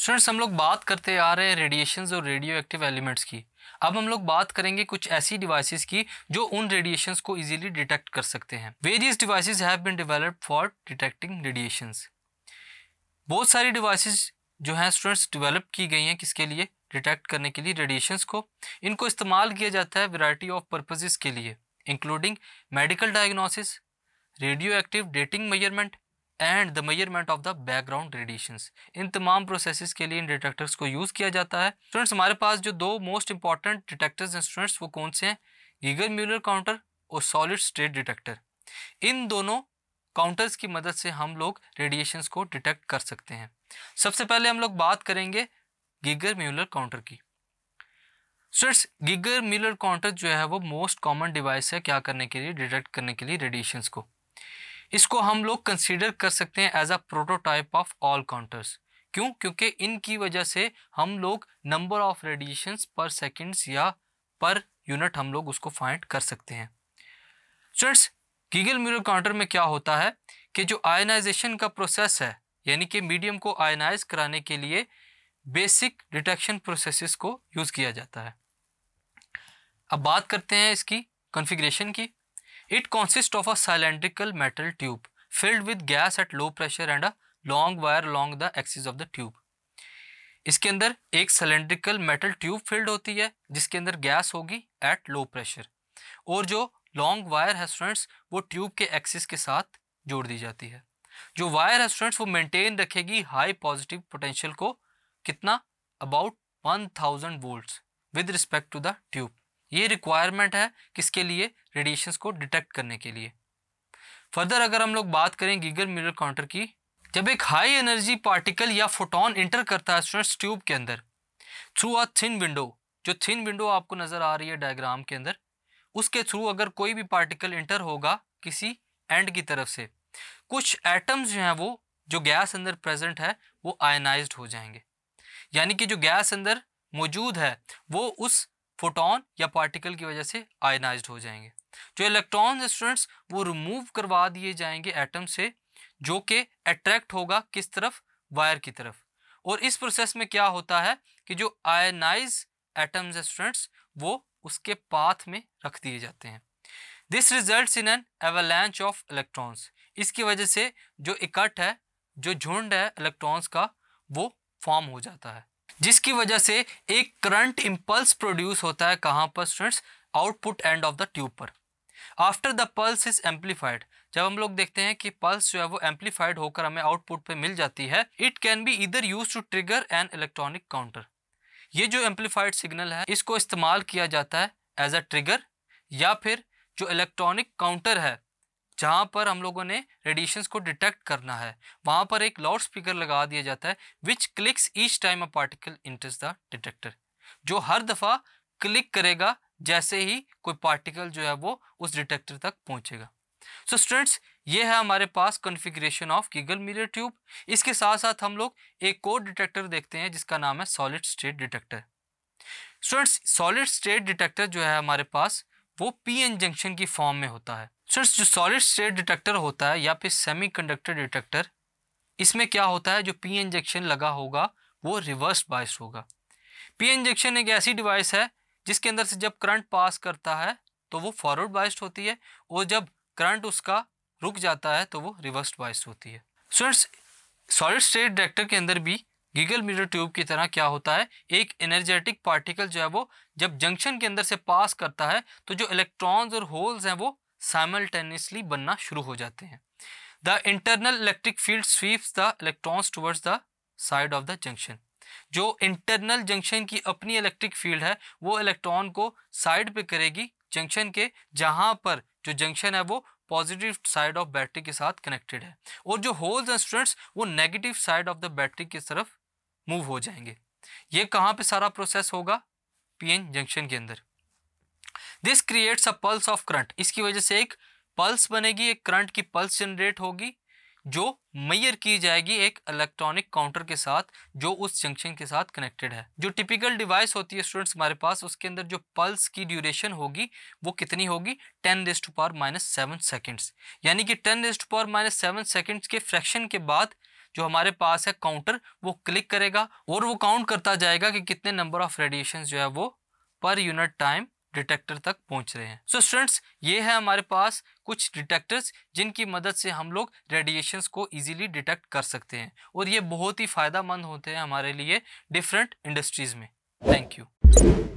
Students, हम लोग बात करते आ रहे हैं रेडिएशंस और रेडियो एक्टिव एलिमेंट्स की। अब हम लोग बात करेंगे कुछ ऐसी डिवाइसेस की जो उन रेडिएशंस को इजीली डिटेक्ट कर सकते हैं। Various devices have been developed for detecting radiations. बहुत सारी डिवाइसेस जो हैं स्टूडेंट्स डेवलप की गई हैं किसके लिए? डिटेक्ट करने के लिए रेडिएशंस को। इनको इस्तेमाल किया जाता है वैरायटी ऑफ पर्पसेस के लिए, including medical diagnosis, radio active dating measurement and the measurement of the background radiations. इन तमाम प्रोसेसेस के लिए इन डिटेक्टर्स को यूज़ किया जाता है। स्टूडेंट्स, हमारे पास जो दो मोस्ट इंपॉर्टेंट डिटेक्टर्स हैं स्टूडेंट्स, वो कौन से हैं? गीगर म्यूलर काउंटर और सॉलिड स्टेट डिटेक्टर। इन दोनों काउंटर्स की मदद से हम लोग रेडिएशंस को डिटेक्ट कर सकते हैं। सबसे पहले हम लोग बात करेंगे गीगर म्यूलर काउंटर की। स्टूडेंट्स, गीगर म्यूलर काउंटर जो है वो मोस्ट कॉमन डिवाइस है क्या करने के लिए? डिटेक्ट करने के लिए रेडिएशंस को। इसको हम लोग कंसीडर कर सकते हैं as a prototype of all counters. क्यों? क्योंकि इनकी वजह से हम लोग number of radiations per seconds या पर यूनिट हम लोग उसको फाइंड कर सकते हैं। स्टूडेंट्स, गीगर म्यूलर काउंटर में क्या होता है कि जो आयनाइजेशन का प्रोसेस है, यानी कि मीडियम को आयनाइज कराने के लिए बेसिक डिटेक्शन प्रोसेसेस को यूज़ किया जाता है। अब बात करते हैं इसकी कॉन्फ़िगरेशन की। It consists of a cylindrical metal tube filled with gas at low pressure and a long wire along the axis of the tube. इसके अंदर एक cylindrical metal tube filled होती है जिसके अंदर गैस होगी at low pressure, और जो लॉन्ग वायर है स्टूडेंट्स वो ट्यूब के एक्सिस के साथ जोड़ दी जाती है। जो वायर है स्टूडेंट्स वो मेंटेन रखेगी हाई पॉजिटिव पोटेंशियल को, कितना? About 1000 volts with respect to the tube. ये रिक्वायरमेंट है किसके लिए? रेडिएशंस को डिटेक्ट करने के लिए। फर्दर अगर हम लोग बात करें गीगर म्यूलर काउंटर की, जब एक हाई एनर्जी पार्टिकल या फोटोन इंटर करता है स्टूडेंट्स ट्यूब के अंदर थ्रू अ थिन विंडो, जो थिन विंडो आपको नज़र आ रही है डायग्राम के अंदर, उसके थ्रू अगर कोई भी पार्टिकल इंटर होगा किसी एंड की तरफ से, कुछ एटम्स जो हैं वो जो गैस अंदर प्रेजेंट है वो आयनाइज्ड हो जाएंगे। यानी कि जो गैस अंदर मौजूद है वो उस फोटोन या पार्टिकल की वजह से आयनाइज्ड हो जाएंगे। जो इलेक्ट्रॉन स्टूडेंट्स वो रिमूव करवा दिए जाएंगे एटम से, जो कि अट्रैक्ट होगा किस तरफ? वायर की तरफ। और इस प्रोसेस में क्या होता है कि जो आयनाइज एटम्स स्टूडेंट्स वो उसके पाथ में रख दिए जाते हैं। This results in an avalanche of electrons. इसकी वजह से जो इकट्ठ है, जो झुंड है इलेक्ट्रॉन्स का, वो फॉर्म हो जाता है, जिसकी वजह से एक करंट इंपल्स प्रोड्यूस होता है। कहाँ पर students? Output end of the tube पर। After the pulse is amplified, जब हम लोग देखते हैं कि पल्स जो है वो एम्पलीफाइड होकर हमें आउटपुट पे मिल जाती है, it can be either use to trigger an electronic counter. ये जो एम्पलीफाइड सिग्नल है इसको इस्तेमाल किया जाता है एज अ ट्रिगर, या फिर जो इलेक्ट्रॉनिक काउंटर है जहाँ पर हम लोगों ने रेडिएशंस को डिटेक्ट करना है वहाँ पर एक लाउड स्पीकर लगा दिया जाता है which clicks each time a particle enters the detector, जो हर दफ़ा क्लिक करेगा जैसे ही कोई पार्टिकल जो है वो उस डिटेक्टर तक पहुँचेगा। सो स्टूडेंट्स, ये है हमारे पास configuration of Geiger Muller tube. इसके साथ साथ हम लोग एक और डिटेक्टर देखते हैं जिसका नाम है solid state detector. Students, solid state detector जो है हमारे पास वो पीएन जंक्शन की फॉर्म में होता है। स्टूडेंट्स, जो सॉलिड स्टेट डिटेक्टर होता है या फिर सेमीकंडक्टर डिटेक्टर, इसमें क्या होता है? जो पीएन जंक्शन लगा होगा वो रिवर्स बायस्ड होगा। पीएन जंक्शन एक ऐसी डिवाइस है जिसके अंदर से जब करंट पास करता है तो वो फॉरवर्ड बायस्ड होती है, और जब करंट उसका रुक जाता है तो वो रिवर्स बायस्ड होती है। स्टूडेंट्स, सॉलिड स्टेट डिटेक्टर के अंदर भी गीगर म्यूलर ट्यूब की तरह क्या होता है? एक एनर्जेटिक पार्टिकल जो है वो जब जंक्शन के अंदर से पास करता है तो जो इलेक्ट्रॉन्स और होल्स हैं वो साइमल्टेनियसली बनना शुरू हो जाते हैं। The internal electric field sweeps the electrons towards the side of the junction. जो इंटरनल जंक्शन की अपनी इलेक्ट्रिक फील्ड है वो इलेक्ट्रॉन को साइड पे करेगी जंक्शन के, जहाँ पर जो जंक्शन है वो पॉजिटिव साइड ऑफ बैटरी के साथ कनेक्टेड है, और जो होल्स हैं स्टूडेंट्स वो negative side of the battery की तरफ मूव हो जाएंगे। ये कहाँ पे सारा प्रोसेस होगा? पीएन जंक्शन के अंदर। This creates a pulse of current. इसकी वजह से एक पल्स बनेगी, एक करंट की पल्स जनरेट होगी जो मेजर की जाएगी एक इलेक्ट्रॉनिक काउंटर के साथ जो उस जंक्शन के साथ कनेक्टेड है। जो टिपिकल डिवाइस होती है स्टूडेंट्स हमारे पास, उसके अंदर जो पल्स की ड्यूरेशन होगी वो कितनी होगी? 10⁻⁻7 सेकेंड्स। यानी कि 10⁻⁻7 सेकेंड्स के फ्रैक्शन के बाद जो हमारे पास है काउंटर, वो क्लिक करेगा और वो काउंट करता जाएगा कि कितने नंबर ऑफ रेडिएशन जो है वो पर यूनिट टाइम डिटेक्टर तक पहुंच रहे हैं। सो स्टूडेंट्स, ये है हमारे पास कुछ डिटेक्टर्स जिनकी मदद से हम लोग रेडिएशंस को इजीली डिटेक्ट कर सकते हैं और ये बहुत ही फ़ायदेमंद होते हैं हमारे लिए डिफरेंट इंडस्ट्रीज़ में। Thank you.